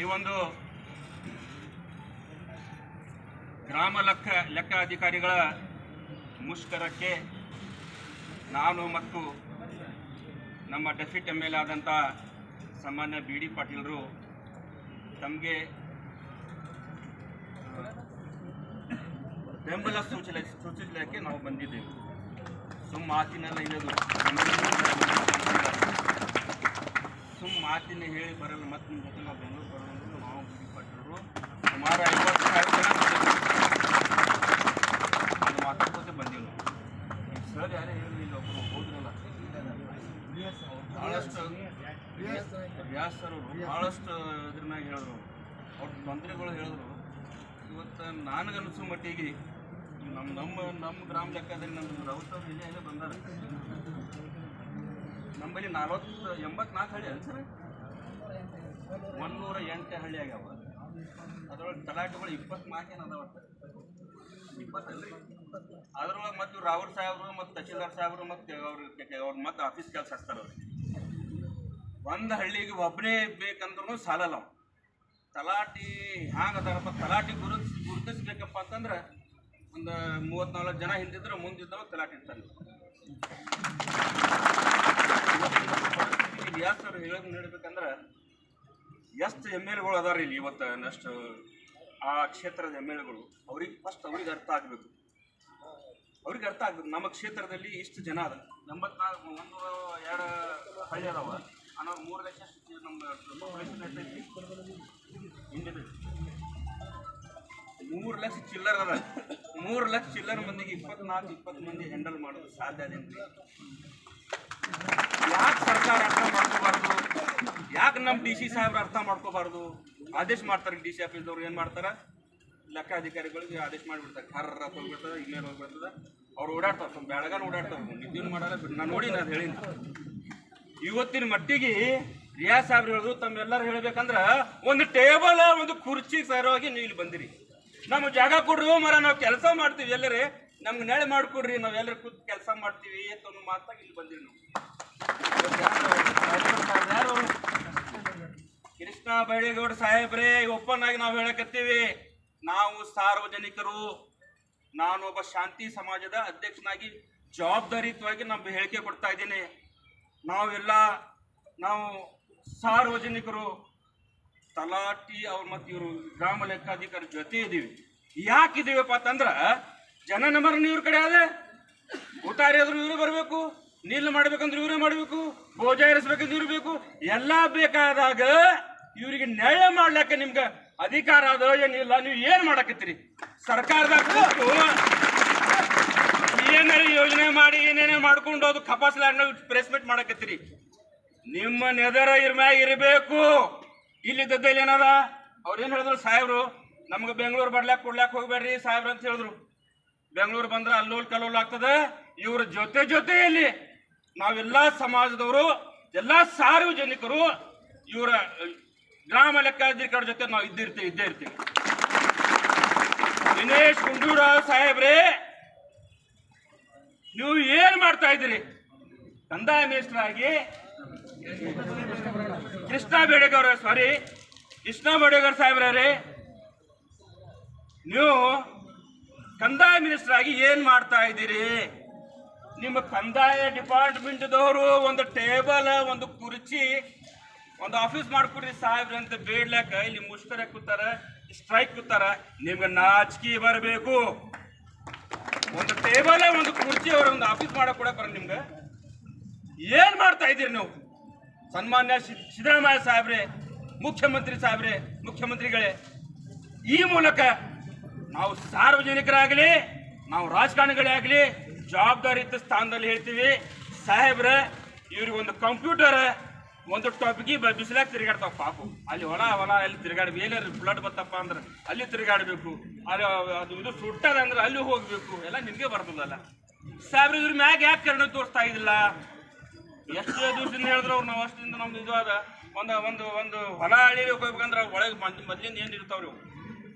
ಈ ಒಂದು ಗ್ರಾಮ ಲೆಕ್ಕ ಅಧಿಕಾರಿಗಳ ಮುಷ್ಕರಕ್ಕೆ ನಾನು ಮತ್ತು ನಮ್ಮ ಡೆಪ್ಯೂಟಿ ಎಮ್ ಎಲ್ ಎ ಆದಂಥ ಸಾಮಾನ್ಯ ಬಿ ಡಿ ಪಾಟೀಲರು ತಮಗೆ ಬೆಂಬಲ ಸೂಚಿಸಲಿಕ್ಕೆ ನಾವು ಬಂದಿದ್ದೇವೆ. ಮಾತಿನೆಲ್ಲ ಇರೋದು ಮಾತಿನ ಹೇಳಿ ಬರಲ್ಲ. ಮತ್ತು ನಿಮ್ಮ ಜೊತೆ ನಾವು ಬೆಂಗಳೂರು ಬರೋದು ನಾವು ಬಿ ಡಿ ಪಾಟೀಲರು ಸುಮಾರು 50 ಜನ ಮಾತಾಡ್ಕೋತೆ ಬಂದೀವಿ. ಸರ್ ಯಾರೇ ಹೇಳಲಿಲ್ಲ, ಒಬ್ಬರು ಹೋದ್ರಲ್ಲ ಭಾಳಷ್ಟು ವ್ಯಾಸ್ ಸರ್ ಅವರು ಭಾಳಷ್ಟು ಇದ್ರ ಮ್ಯಾಗ ಹೇಳಿದ್ರು, ಅವ್ರ ತೊಂದರೆಗಳು ಹೇಳಿದ್ರು. ಇವತ್ತು ನನಗನ್ನಿಸೋ ಮಟ್ಟಿಗೆ ನಮ್ಮ ಗ್ರಾಮ ಲೆಕ್ಕದಲ್ಲಿ ನಮ್ಮ ರೌತ್ ಅವ್ರು ಇಲ್ಲೇ ಬಂದಾರ. ನಮ್ಮಲ್ಲಿ 84 ಹಳ್ಳಿ ಅಲ್ಲ ಸರ್, 108 ಹಳ್ಳಿ ಆಗ್ಯಾವ. ಅದ್ರೊಳಗೆ ತಲಾಟೆಗಳು 24 ಏನು ಅದಾವ, 20 ಅಲ್ರಿ. ಅದ್ರೊಳಗೆ ಮತ್ತು ರಾವರ್ ಸಾಹೇಬರು ಮತ್ತು ತಹಶೀಲ್ದಾರ್ ಸಾಹೇಬರು ಮತ್ತು ಅವ್ರು ಮತ್ತು ಆಫೀಸ್ ಕೆಲಸ ಹಚ್ತಾರೆ. ಅವ್ರಿಗೆ ಒಂದು ಹಳ್ಳಿಗೆ ಒಬ್ಬನೇ ಬೇಕಂದ್ರೂ ಸಾಲಲ್ಲ. ತಲಾಟಿ ಹ್ಯಾಂಗೆ ಅದಾರಪ್ಪ, ತಲಾಟಿ ಗುರುತಿಸ್ಬೇಕಪ್ಪ ಅಂತಂದ್ರೆ ಒಂದು 34 ಜನ ಹಿಂದಿದ್ರೆ ಮುಂದಿದ್ದವ ತಲಾಟಿ ಇರ್ತಾರೆ. ಯಾಸ್ ಅವ್ರು ಹೇಳೋದು ನೀಡಬೇಕಂದ್ರೆ ಎಷ್ಟು ಎಮ್ ಎಲ್ ಗಳು ಅದಾರ ಇಲ್ಲಿ ಇವತ್ತು, ಅಷ್ಟು ಆ ಕ್ಷೇತ್ರದ ಎಮ್ ಎಲ್ ಗಳು ಅವ್ರಿಗೆ ಫಸ್ಟ್ ಅವ್ರಿಗೆ ಅರ್ಥ ಆಗಬೇಕು. ನಮ್ಮ ಕ್ಷೇತ್ರದಲ್ಲಿ ಇಷ್ಟು ಜನ ಅದ, 84 102 ಹಳ್ಳಿ ಅದಾವ. ಅನ್ನೋ 3 ಲಕ್ಷ ನಮ್ಮ ಪಾಪ್ಯುಲೇಷನ್ ಎಷ್ಟೈತಿ ಹಿಂದಿದೆ, 3 ಲಕ್ಷ ಚಿಲ್ಲರ್ ಅದ. 3 ಲಕ್ಷ ಚಿಲ್ಲರ್ ಮಂದಿಗೆ 24-20 ಮಂದಿ ಹ್ಯಾಂಡಲ್ ಮಾಡೋದು ಸಾಧ್ಯ ಅದೇನ್ರಿ? ಯಾಕೆ ಸರ್ಕಾರ ಅರ್ಥ ಮಾಡ್ಕೋಬಾರ್ದು? ಯಾಕೆ ನಮ್ಮ ಡಿ ಸಿ ಸಾಹೇಬ್ರು ಅರ್ಥ ಮಾಡ್ಕೋಬಾರ್ದು? ಆದೇಶ ಮಾಡ್ತಾರೆ, ಡಿ ಸಿ ಆಫೀಸ್ದವ್ರು ಏನು ಮಾಡ್ತಾರೆ, ಲೆಕ್ಕ ಅಧಿಕಾರಿಗಳಿಗೆ ಆದೇಶ ಮಾಡಿಬಿಡ್ತಾರೆ. ಕರ್ರ ಹೋಗ್ಬಿಡ್ತದೆ, ಇಮೇಲ್ ಹೋಗ್ಬಿಡ್ತದೆ. ಅವ್ರು ಓಡಾಡ್ತಾರೆ, ಸ್ವಲ್ಪ ಬೆಳಗಾನ ಓಡಾಡ್ತಾರೆ, ನಿದ್ದೆನೂ ಮಾಡಲ್ಲ. ನಾನು ನೋಡಿ ನಾನು ಹೇಳಿನಿ. ಇವತ್ತಿನ ಮಟ್ಟಿಗೆ ರಿಯಾಜ್ ಸಾಹೇಬ್ರು ಹೇಳಿದ್ರು, ತಮ್ಮೆಲ್ಲರೂ ಹೇಳ್ಬೇಕಂದ್ರೆ ಒಂದು ಟೇಬಲ್ ಒಂದು ಕುರ್ಚಿ ಸರವಾಗಿ ನೀವು ಇಲ್ಲಿ ಬಂದಿರಿ. ನಮ್ಗೆ ಜಾಗ ಕೊಡ್ರಿ ಮರ, ನಾವು ಕೆಲಸ ಮಾಡ್ತೀವಿ, ಎಲ್ಲರೇ ನಮ್ಗೆ ನೆಳೆ ಮಾಡಿಕೊಡ್ರಿ, ನಾವು ಎಲ್ಲರೂ ಕೂತ್ ಕೆಲಸ ಮಾಡ್ತೀವಿ ಅಂತ ಒಂದು ಮಾತಾಗಿ ಇಲ್ಲಿ ಬಂದಿರಿ. ನಾವು ಕೃಷ್ಣ ಬೈರೇಗೌಡ ಸಾಹೇಬ್ರೇ ಓಪನ್ ಆಗಿ ನಾವು ಹೇಳಕತ್ತೀವಿ, ನಾವು ಸಾರ್ವಜನಿಕರು, ನಾನೊಬ್ಬ ಶಾಂತಿ ಸಮಾಜದ ಅಧ್ಯಕ್ಷನಾಗಿ ಜವಾಬ್ದಾರಿಯುತವಾಗಿ ನಮ್ಮ ಹೇಳಿಕೆ ಕೊಡ್ತಾ ಇದ್ದೀನಿ. ನಾವು ಸಾರ್ವಜನಿಕರು ತಲಾಟಿ ಅವ್ರು ಮತ್ತು ಇವರು ಗ್ರಾಮ ಲೆಕ್ಕಾಧಿಕಾರಿ ಜೊತೆ ಇದ್ದೀವಿ. ಯಾಕಿದ್ದೀವಪ್ಪ ಅಂತಂದ್ರೆ ಜನ ನಂಬರ್ ಇವ್ರ ಕಡೆ ಅದೇ, ಊಟ ಆದ್ರೂ ಇವರೇ ಬರಬೇಕು, ನೀಲ್ ಮಾಡ್ಬೇಕಂದ್ರೆ ಇವರೇ ಮಾಡಬೇಕು, ಭೋಜ ಇರಿಸ್ಬೇಕಂದ್ರೆ ಇವ್ರು ಬೇಕು. ಎಲ್ಲ ಬೇಕಾದಾಗ ಇವರಿಗೆ ನ್ಯಾಯ ಮಾಡ್ಲಿಕ್ಕೆ ನಿಮ್ಗೆ ಅಧಿಕಾರ ಅದ ಏನಿಲ್ಲ. ನೀವು ಏನು ಮಾಡಕತ್ತೀರಿ? ಸರ್ಕಾರದಾಗ ಏನಾರ ಯೋಜನೆ ಮಾಡಿ ಏನೇನೇ ಮಾಡ್ಕೊಂಡು ಅದು ಕಪಾಸ್ಲಾಡ್ ಪ್ರೆಸ್ ಮೀಟ್ ಮಾಡಕತ್ತೀರಿ. ನಿಮ್ಮ ನೆದರ ಮ್ಯಾಗ ಇರಬೇಕು. ಇಲ್ಲಿದ್ದದಲ್ಲಿ ಏನದ, ಅವ್ರೇನು ಹೇಳಿದ್ರು ಸಾಹೇಬ್ರು, ನಮ್ಗೆ ಬೆಂಗಳೂರು ಕೊಡ್ಲಾಕ್ ಹೋಗ್ಬೇಡ್ರಿ ಸಾಹೇಬ್ರು ಅಂತ ಹೇಳಿದ್ರು. ಬೆಂಗಳೂರು ಬಂದ್ರೆ ಅಲ್ಲೋಲ್ ಕಲ್ಲೋಲ್ ಆಗ್ತದೆ. ಇವ್ರ ಜೊತೆಯಲ್ಲಿ ನಾವೆಲ್ಲ ಸಮಾಜದವರು, ಎಲ್ಲ ಸಾರ್ವಜನಿಕರು, ಇವರ ಗ್ರಾಮ ಲೆಕ್ಕಾಧಿಕಾರಿ ಜೊತೆ ನಾವು ಇದ್ದೇ ಇರ್ತೀವಿ. ದಿನೇಶ್ ಗುಂಡೂರಾವ್ ಸಾಹೇಬ್ರೇ, ನೀವು ಏನ್ ಮಾಡ್ತಾ ಇದ್ದೀರಿ? ಕಂದಾಯ ಮಿನಿಸ್ಟರ್ ಆಗಿ ಕೃಷ್ಣ ಬೈರೇಗೌಡ ಸಾಹೇಬ್ರೇ, ನೀವು ಕಂದಾಯ ಮಿನಿಸ್ಟರ್ ಆಗಿ ಏನ್ ಮಾಡ್ತಾ ಇದ್ದೀರಿ? ನಿಮ್ಮ ಕಂದಾಯ ಡಿಪಾರ್ಟ್ಮೆಂಟ್ದವರು ಒಂದು ಟೇಬಲ್, ಒಂದು ಕುರ್ಚಿ, ಒಂದು ಆಫೀಸ್ ಮಾಡ್ಕೊಡ್ರಿ ಸಾಹೇಬ್ರ ಅಂತ ಬೇಡ್ಲಾಕ ಇಲ್ಲಿ ಮುಷ್ಕರ ಕೂತಾರ, ಸ್ಟ್ರೈಕ್ ಕೂತಾರ. ನಿಮ್ಗೆ ನಾಚಿಕೆ ಬರಬೇಕು. ಒಂದು ಟೇಬಲ್, ಒಂದು ಕುರ್ಚಿ, ಅವ್ರ ಒಂದು ಆಫೀಸ್ ಮಾಡಕ್ ಕೂಡ ಬರ. ನಿಮ್ಗೆ ಏನ್ ಮಾಡ್ತಾ ಇದ್ದೀರಿ ನೀವು? ಸನ್ಮಾನ್ಯ ಸಿದ್ದರಾಮಯ್ಯ ಸಾಹೇಬ್ರೆ, ಮುಖ್ಯಮಂತ್ರಿಗಳೇ, ಈ ಮೂಲಕ ನಾವು ಸಾರ್ವಜನಿಕರಾಗಲಿ, ನಾವು ರಾಜಕಾರಣಿಗಳೇ ಆಗಲಿ ಜವಾಬ್ದಾರಿಯುತ ಸ್ಥಾನದಲ್ಲಿ ಹೇಳ್ತೀವಿ. ಸಾಹೇಬ್ರ, ಇವ್ರಿಗೆ ಒಂದು ಕಂಪ್ಯೂಟರ್, ಒಂದು ಟಾಪಿಗೆ ಬಿಸಿಲಾಗ ತಿರುಗಾಡ್ತಾವ. ಪಾಪು ಅಲ್ಲಿ ಹೊಲ ಅಲ್ಲಿ ತಿರುಗಾಡ್ಬೇಕು. ಎಲ್ಲರೂ ಫ್ಲಡ್ ಬತ್ತಪ್ಪ ಅಂದ್ರೆ ಅಲ್ಲಿ ತಿರುಗಾಡಬೇಕು. ಅಲ್ಲಿ ಅದು ಇದು ಸುಟ್ಟದ ಅಂದ್ರೆ ಅಲ್ಲಿ ಹೋಗ್ಬೇಕು. ಎಲ್ಲ ನಿಮಗೆ ಬರ್ತದಲ್ಲ ಸಾಹೇಬ್ರ. ಇವ್ರ ಮ್ಯಾಗ ಯಾಕೆ ಕರುಣೆ ತೋರಿಸ್ತಾ ಇದಿಲ್ಲ? ಎಷ್ಟು ದಿವಸದಿಂದ ಹೇಳಿದ್ರು ಅವ್ರು, ನಾವು ಅಷ್ಟಿಂದ ನಮ್ದು ಇದು ಅದ. ಒಂದು ಹೊಲ ಹಳ್ಳಿಗೆ ಹೋಗ್ಬೇಕಂದ್ರೆ ಒಳಗೆ ಮೊದ್ಲಿಂದ ಏನು ಇರ್ತಾವ್ರಿ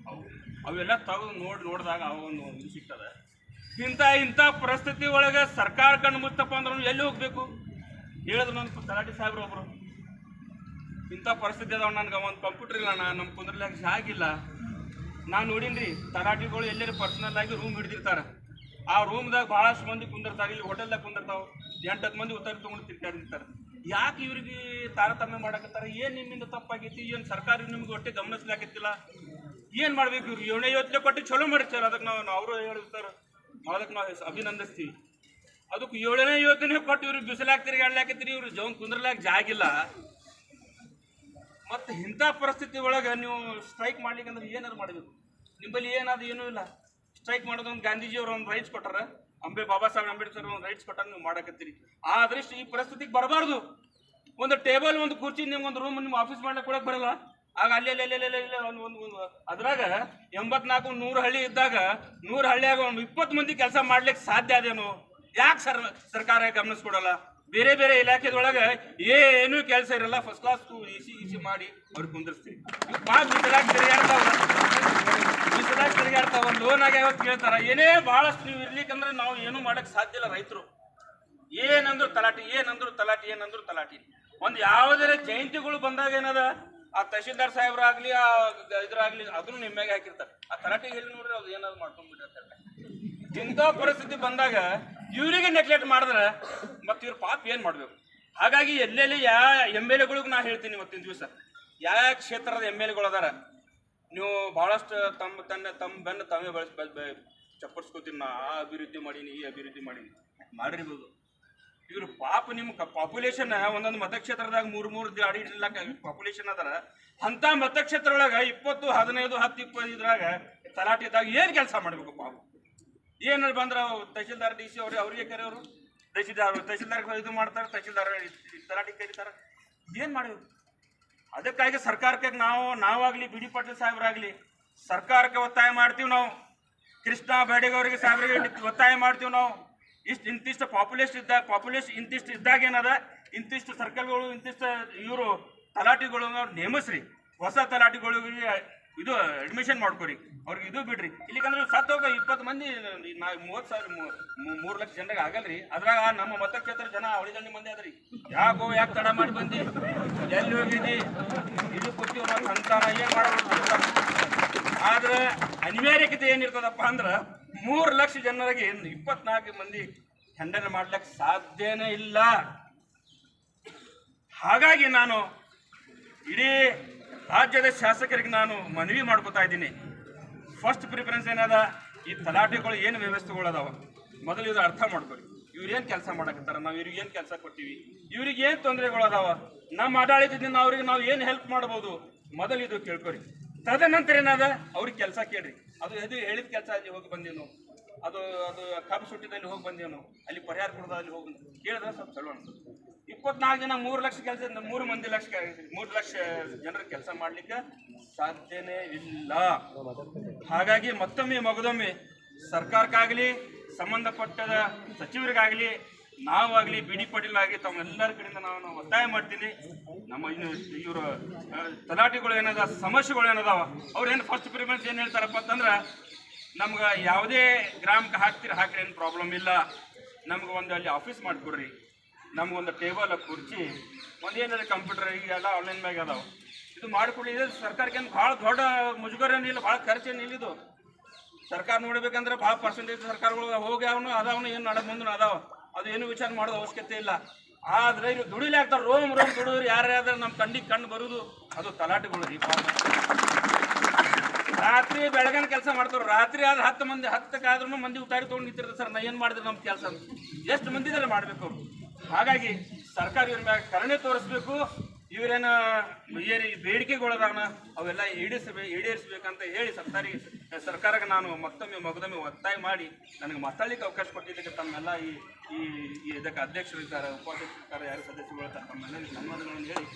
ಅವೆಲ್ಲ ತೆಗೆದು ನೋಡಿದಾಗ ಒಂದು ಇದು ಸಿಗ್ತದೆ. ಇಂಥ ಪರಿಸ್ಥಿತಿ ಒಳಗೆ ಸರ್ಕಾರ ಕಣ್ಣು ಮುಚ್ಚಪ್ಪ ಅಂದ್ರೆ ಎಲ್ಲಿ ಹೋಗ್ಬೇಕು? ಹೇಳಿದ್ರು ನನ್ನ ತಲಾಟಿ ಸಾಹೇಬ್ರು ಒಬ್ರು, ಇಂಥ ಪರಿಸ್ಥಿತಿ ಅದಾವ, ನನ್ಗೆ ಒಂದು ಕಂಪ್ಯೂಟರ್ ಇಲ್ಲ ಅಣ್ಣ, ನಮ್ಮ ಕುಂದ್ರಲಾಗ ಜಾಗಿಲ್ಲ. ನಾನು ನೋಡೀನಿ ತಲಾಟಿಗಳು ಎಲ್ಲರೂ ಪರ್ಸನಲ್ ಆಗಿ ರೂಮ್ ಹಿಡಿದಿರ್ತಾರೆ. ಆ ರೂಮ್ದಾಗ ಭಾಳಷ್ಟು ಮಂದಿ ಕುಂದಿರ್ತಾರೆ. ಇಲ್ಲಿ ಹೋಟೆಲ್ದಾಗ ಕುಂದಿರ್ತಾವೆ 8-10 ಮಂದಿ ಉತ್ತರ ತೊಗೊಂಡು ತಿರ್ಗಾಡಿರ್ತಾರೆ. ಯಾಕೆ ಇವ್ರಿಗೆ ತಾರತಮ್ಯ ಮಾಡಕತ್ತಾರೆ? ಏನು ನಿಮ್ಮಿಂದ ತಪ್ಪಾಗೈತಿ? ಏನು ಸರ್ಕಾರ ನಿಮ್ಗೆ ಒಟ್ಟೆ ಗಮನಿಸ್ಲಾಕತ್ತಿಲ್ಲ? ಏನು ಮಾಡ್ಬೇಕು? ಇವ್ರು 7ನೇ ಯೋಜನೆ ಕೊಟ್ಟು ಚಲೋ ಮಾಡಿರ್ತಾರೆ. ಅದಕ್ಕೆ ನಾವು ಅವರು ಹೇಳ್ತಾರೆ, ಅದಕ್ಕೆ ನಾವು ಅಭಿನಂದಿಸ್ತೀವಿ. ಅದಕ್ಕೆ 7ನೇ ಯೋಜನೆ ಕೊಟ್ಟು ಇವ್ರಿಗೆ ಬಿಸಿಲಾಗ ತಿರುಗಾಡ್ಲಾಕತ್ತೀರಿ, ಇವ್ರು ಜವನ್ ಕುಂದ್ರಲಾಕ ಜಾಗಿಲ್ಲ. ಮತ್ತು ಇಂಥ ಪರಿಸ್ಥಿತಿ ಒಳಗೆ ನೀವು ಸ್ಟ್ರೈಕ್ ಮಾಡ್ಲಿಕ್ಕೆ ಅಂದ್ರೆ ಏನಾದ್ರು ಮಾಡಬೇಕು? ನಿಮ್ಮಲ್ಲಿ ಏನಾದ್ರು ಏನೂ ಇಲ್ಲ. ಸ್ಟ್ರೈಕ್ ಮಾಡೋದೊಂದು ಗಾಂಧೀಜಿಯವರು ಒಂದು ರೈಟ್ಸ್ ಕೊಟ್ಟಾರ, ಬಾಬಾ ಸಾಹೇಬ್ ಅಂಬೇಡ್ಕರ್ ಒಂದು ರೈಟ್ಸ್ ಕೊಟ್ಟಾರ, ನೀವು ಮಾಡಕತ್ತೀರಿ. ಆದ್ರೆ ಈ ಪರಿಸ್ಥಿತಿಗೆ ಬರಬಾರ್ದು. ಒಂದು ಟೇಬಲ್, ಒಂದು ಕುರ್ಚಿ, ನಿಮ್ಗೊಂದು ರೂಮ್ ನಿಮ್ಮ ಆಫೀಸ್ ಮಾಡ್ಲಿಕ್ಕೆ ಕೊಡಕ್ಕೆ ಬರಲ್ಲ. ಆಗ ಅಲ್ಲೆಲ್ಲ ಒಂದು ಅದ್ರಾಗ 84-100 ಹಳ್ಳಿ ಇದ್ದಾಗ 100 ಹಳ್ಳಿಯಾಗ ಒಂದು 20 ಮಂದಿ ಕೆಲಸ ಮಾಡ್ಲಿಕ್ಕೆ ಸಾಧ್ಯ ಅದೇನು? ಯಾಕೆ ಸರ್ಕಾರ ಗಮನಿಸ್ಕೊಡಲ್ಲ? ಬೇರೆ ಬೇರೆ ಇಲಾಖೆದೊಳಗೆ ಏನೂ ಕೆಲಸ ಇರಲ್ಲ, ಫಸ್ಟ್ ಕ್ಲಾಸ್ ಇಸಿ ಮಾಡಿ ಅವ್ರಿಗೆ ಕುಂದಿರ್ಸ್ತೀವಿ. ಬಿಸಿಲಾಗಿ ತಿರುಗಾಡ್ತಾವ, ಲೋನ್ ಆಗಿ ಯಾವತ್ತು ಕೇಳ್ತಾರ. ಏನೇ ಭಾಳಷ್ಟು ನೀವು ಇರ್ಲಿಕ್ಕಂದ್ರೆ ನಾವು ಏನೂ ಮಾಡಕ್ಕೆ ಸಾಧ್ಯ ಇಲ್ಲ. ರೈತರು ಏನಂದ್ರು ತಲಾಟಿ. ಒಂದು ಯಾವುದೇ ಜಯಂತಿಗಳು ಬಂದಾಗ ಏನದ, ಆ ತಹಶೀಲ್ದಾರ್ ಸಾಹೇಬ್ರಾಗ್ಲಿ, ಆ ಇದ್ರಾಗ್ಲಿ, ಅದನ್ನು ನಿಮ್ಮೆಗೆ ಹಾಕಿರ್ತಾರೆ. ಆ ತಲಾಟಿಗೆ ಹೇಳಿ ನೋಡ್ರಿ, ಅದು ಏನಾದ್ರು ಮಾಡ್ಕೊಂಡ್ಬಿಟ್ಟಿರ್ತಾರೆ. ಇಂಥ ಪರಿಸ್ಥಿತಿ ಬಂದಾಗ ಇವರಿಗೆ ನೆಗ್ಲೆಕ್ಟ್ ಮಾಡಿದ್ರೆ ಮತ್ತೆ ಇವ್ರ ಪಾಪ ಏನು ಮಾಡಬೇಕು? ಹಾಗಾಗಿ ಎಲ್ಲೆಲ್ಲಿ MLAಗಳಿಗೂ ನಾ ಹೇಳ್ತೀನಿ, ಇವತ್ತಿನ ದಿವಸ ಯಾವ ಕ್ಷೇತ್ರದ MLAಗಳು ಅದಾರ, ನೀವು ಭಾಳಷ್ಟು ತಮ್ಮ ಬೆನ್ನು ತಾವೇ ಚಪ್ಪರ್ಸ್ಕೋತೀನಿ. ನಾ ಆ ಅಭಿವೃದ್ಧಿ ಮಾಡೀನಿ, ಈ ಅಭಿವೃದ್ಧಿ ಮಾಡೀನಿ ಮಾಡಿರ್ಬೋದು. ಇವರು ಪಾಪ ನಿಮ್ಮ ಪಾಪ್ಯುಲೇಷನ್ ಒಂದೊಂದು ಮತಕ್ಷೇತ್ರದಾಗ 3 ಅಡಿ ಪಾಪ್ಯುಲೇಷನ್ ಅದಾರ. ಅಂಥ ಮತಕ್ಷೇತ್ರ ಒಳಗೆ 20, 15, 10, 20 ಇದ್ರಾಗ ತಲಾಟಿ ಇದ್ದಾಗ ಏನು ಕೆಲಸ ಮಾಡಬೇಕು ಪಾಪ? ಏನಾರು ಬಂದ್ರೆ ತಹಶೀಲ್ದಾರ್ DC ಅವ್ರಿಗೆ ಕರೆಯೋರು, ತಹಶೀಲ್ದಾರ್ ಇದು ಮಾಡ್ತಾರೆ, ತಹಶೀಲ್ದಾರ್ ತಲಾಟಿ ಕರೀತಾರೆ. ಏನು ಮಾಡಬೇಕು? ಅದಕ್ಕಾಗಿ ಸರ್ಕಾರಕ್ಕೆ ನಾವಾಗಲಿ ಬಿ ಡಿ ಪಾಟೀಲ್ ಸಾಹೇಬ್ರಾಗಲಿ ಸರ್ಕಾರಕ್ಕೆ ಒತ್ತಾಯ ಮಾಡ್ತೀವಿ. ನಾವು ಕೃಷ್ಣ ಬೇಡಿಗವರಿಗೆ ಸಾಹೇಬ್ರಿಗೆ ಒತ್ತಾಯ ಮಾಡ್ತೀವಿ. ನಾವು ಇಂತಿಷ್ಟು ಪಾಪ್ಯುಲೇಷನ್ ಇಂತಿಷ್ಟು ಇದ್ದಾಗ ಏನದ, ಇಂತಿಷ್ಟು ಸರ್ಕಲ್ಗಳು, ಇಂತಿಷ್ಟು ಇವರು ತಲಾಟಿಗಳು ನೇಮಿಸ್ರಿ. ಹೊಸ ತಲಾಟಿಗಳಿಗೆ ಇದು ಅಡ್ಮಿಷನ್ ಮಾಡ್ಕೊರಿ, ಅವ್ರಿಗೆ ಇದು ಬಿಡ್ರಿ. ಇಲ್ಲಿಕಂದ್ರೆ ಸತ್ತೋಗ 20 ಮಂದಿ 3 ಲಕ್ಷ ಜನರಿಗೆ ಆಗಲ್ರಿ. ಅದ್ರಾಗ ನಮ್ಮ ಮತಕ್ಷೇತ್ರ ಜನ ಅವಳಿದಂಡಿ ಮಂದಿ ಅದ್ರಿ. ಯಾಕೆ ತಡ ಮಾಡಿ ಬಂದಿ, ಎಲ್ಲಿ ಹೋಗಿದ್ದಿ, ಇದು ಕೊಡ್ತೀವಿ ನಾವು ಸಂತಾನ ಏನು ಮಾಡೋದು. ಆದ್ರೆ ಅನಿವಾರ್ಯತೆ ಏನಿರ್ತದಪ್ಪ ಅಂದ್ರೆ 3 ಲಕ್ಷ ಜನರಿಗೆ 24 ಮಂದಿ ಹ್ಯಾಂಡಲ್ ಮಾಡ್ಲಿಕ್ಕೆ ಸಾಧ್ಯನೇ ಇಲ್ಲ. ಹಾಗಾಗಿ ನಾನು ಇಡೀ ರಾಜ್ಯದ ಶಾಸಕರಿಗೆ ನಾನು ಮನವಿ ಮಾಡ್ಕೋತಾ ಇದ್ದೀನಿ. ಫಸ್ಟ್ ಪ್ರಿಫರೆನ್ಸ್ ಏನದ, ಈ ತಲಾಟಿಗಳು ಏನು ವ್ಯವಸ್ಥೆಗಳು ಅದಾವ ಮೊದಲು ಇದು ಅರ್ಥ ಮಾಡ್ಕೊರಿ. ಇವ್ರೇನು ಕೆಲಸ ಮಾಡಕತ್ತಾರ, ನಾವು ಇವ್ರಿಗೆ ಏನು ಕೆಲಸ ಕೊಟ್ಟಿವಿ, ಇವ್ರಿಗೆ ಏನು ತೊಂದರೆಗಳು ಅದಾವ, ನಮ್ಮ ಆಡಳಿತದಿಂದ ಅವ್ರಿಗೆ ನಾವು ಏನು ಹೆಲ್ಪ್ ಮಾಡ್ಬೋದು, ಮೊದಲು ಇದು ಕೇಳ್ಕೊರಿ. ತದನಂತರ ಏನದ, ಅವ್ರಿಗೆ ಕೆಲಸ ಕೇಳ್ರಿ. ಅದು ಹೇಳಿದ ಕೆಲಸ ಅಲ್ಲಿ ಹೋಗಿ ಬಂದೇನು, ಅದು ಕಬ್ಬು ಸುಟ್ಟಿದಲ್ಲಿ ಹೋಗಿ ಬಂದೇನು, ಅಲ್ಲಿ ಪರಿಹಾರ ಕೊಡೋದಲ್ಲಿ ಹೋಗಿ ಕೇಳಿದ್ರೆ ಸ್ವಲ್ಪ ಚಲೋ ಅನ್ಸುತ್ತೆ. 24 ಜನ 3 ಲಕ್ಷ ಕೆಲಸ, 3 ಲಕ್ಷ ಜನರ ಕೆಲಸ ಮಾಡ್ಲಿಕ್ಕೆ ಸಾಧ್ಯನೇ ಇಲ್ಲ. ಹಾಗಾಗಿ ಮತ್ತೊಮ್ಮೆ ಮಗದೊಮ್ಮೆ ಸರ್ಕಾರಕ್ಕಾಗಲಿ, ಸಂಬಂಧಪಟ್ಟ ಸಚಿವರಿಗಾಗಲಿ, ನಾವಾಗಲಿ, ಬಿ ಡಿ ಪಾಟೀಲ್ ಆಗಲಿ, ತಮ್ಮೆಲ್ಲರ ಕಡೆಯಿಂದ ನಾನು ಒತ್ತಾಯ ಮಾಡ್ತೀನಿ. ನಮ್ಮ ಇವರು ತಲಾಟಿಗಳು ಏನದ ಸಮಸ್ಯೆಗಳು ಏನದಾವ, ಅವ್ರೇನು ಫಸ್ಟ್ ಪ್ರಿಫರೆನ್ಸ್ ಏನು ಹೇಳ್ತಾರಪ್ಪ ಅಂತಂದ್ರೆ, ನಮ್ಗೆ ಯಾವುದೇ ಗ್ರಾಮಕ್ಕೆ ಹಾಕ್ರಿ ಏನು ಪ್ರಾಬ್ಲಮ್ ಇಲ್ಲ, ನಮ್ಗೆ ಒಂದು ಅಲ್ಲಿ ಆಫೀಸ್ ಮಾಡಿಕೊಡ್ರಿ, ನಮಗೊಂದು ಟೇಬಲ್, ಕುರ್ಚಿ, ಒಂದೇನಾದ್ರೆ ಕಂಪ್ಯೂಟರ್, ಈಗೆಲ್ಲ ಆನ್ಲೈನ್ ಮ್ಯಾಗ ಅದಾವೆ, ಇದು ಮಾಡಿಕೊಡಿ. ಇದು ಸರ್ಕಾರಕ್ಕೆ ಏನು ಭಾಳ ದೊಡ್ಡ ಮುಜುಗರ ಏನಿಲ್ಲ, ಭಾಳ ಖರ್ಚೇನಿಲ್ಲ. ಇದು ಸರ್ಕಾರ ನೋಡ್ಬೇಕಂದ್ರೆ ಭಾಳ ಪರ್ಸೆಂಟೇಜ್ ಸರ್ಕಾರಗಳು ಹೋಗಿ ಅದಾವನು ಏನು ನಡ ಮುಂದೆ ಅದಾವ, ಅದು ಏನು ವಿಚಾರ ಮಾಡೋದು ಅವಶ್ಯಕತೆ ಇಲ್ಲ. ಆದರೆ ಇವ್ರು ದುಡಿಲಿ ಆಗ್ತಾರೆ, ರೋಮ್ ದುಡಿದ್ರು ಯಾರ್ಯಾದ್ರೆ ನಮ್ಮ ಕಣ್ಣು ಬರುವುದು ಅದು ತಲಾಟೆಗಳು. ಈ ರಾತ್ರಿ ಬೆಳಗನ ಕೆಲಸ ಮಾಡ್ತಾರೆ, ರಾತ್ರಿ ಆದ್ರೆ 10 ಆದ್ರೂ ಮಂದಿ ಊಟಾರಿ ತೊಗೊಂಡು ನಿಂತಿರ್ತಾರೆ. ಸರ್ ನಾ ಏನು ಮಾಡಿದ್ರೆ ನಮ್ಮ ಕೆಲಸ ಎಷ್ಟು ಮಂದಿ ಇದ್ದಾರೆ ಮಾಡಬೇಕು ಅವರು. ಹಾಗಾಗಿ ಸರ್ಕಾರ ಇವ್ರ ಮ್ಯಾಗ ಕರುಣೆ ತೋರಿಸ್ಬೇಕು. ಇವರೇನು ಬೇಡಿಕೆಗಳದಾನ ಅವೆಲ್ಲ ಈಡೇರಿಸ್ಬೇಕಂತ ಹೇಳಿ ಸರ್ಕಾರಕ್ಕೆ ನಾನು ಮತ್ತೊಮ್ಮೆ ಮಗದೊಮ್ಮೆ ಒತ್ತಾಯ ಮಾಡಿ ನನಗೆ ಮಾತಾಡ್ಲಿಕ್ಕೆ ಅವಕಾಶ ಕೊಟ್ಟಿದ್ದಕ್ಕೆ ತಮ್ಮೆಲ್ಲ ಈ ಇದಕ್ಕೆ ಅಧ್ಯಕ್ಷರಿದ್ದಾರೆ, ಉಪಾಧ್ಯಕ್ಷರಿದ್ದಾರೆ, ಯಾರು ಸದಸ್ಯರು ತಮ್ಮೆಲ್ಲ ಧನ್ಯವಾದಗಳನ್ನು ಹೇಳಿ